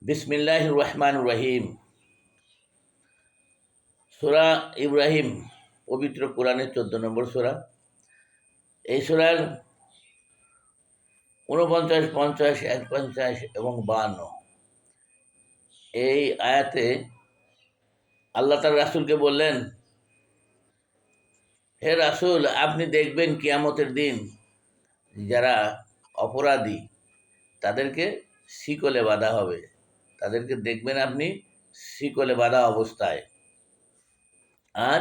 বিসমিল্লাহির রহমানির রহিম। সূরা ইব্রাহিম পবিত্র কোরআনের 14 নম্বর সূরা। এই সূরার 49, 50, 51 এবং 52 এই আয়াতে আল্লাহ তার রাসূলকে বললেন, হে রাসূল, আপনি দেখবেন কিয়ামতের দিন যারা অপরাধী তাদেরকে শিকলে বাঁধা হবে। তাদেরকে দেখবেন আপনি শিকলে বাঁধা অবস্থায়, আর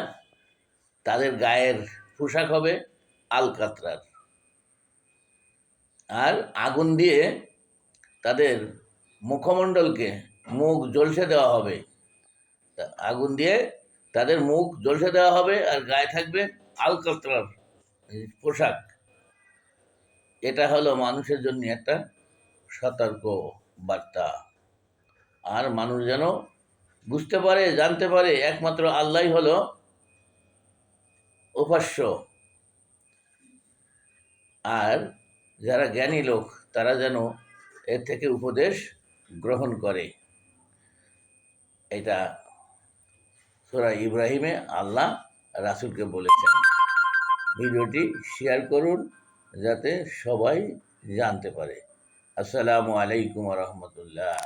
তাদের গায়ের পোশাক হবে আলকাতরার, আর আগুন দিয়ে তাদের মুখমণ্ডলকে মুখ জ্বলসে দেওয়া হবে। আগুন দিয়ে তাদের মুখ জ্বলসে দেওয়া হবে, আর গায়ে থাকবে আলকাতরার পোশাক। এটা হলো মানুষের জন্য একটা সতর্ক বার্তা। আর মানুষ যেন বুঝতে পারে, জানতে পারে একমাত্র আল্লাহই হলো উপাস্য। আর যারা জ্ঞানী লোক তারা যেন এর থেকে উপদেশ গ্রহণ করে। এটা সূরা ইব্রাহিমে আল্লাহ রাসূলকে বলেছেন। ভিডিওটি শেয়ার করুন যাতে সবাই জানতে পারে। আসসালামু আলাইকুম ওয়া রাহমাতুল্লাহ।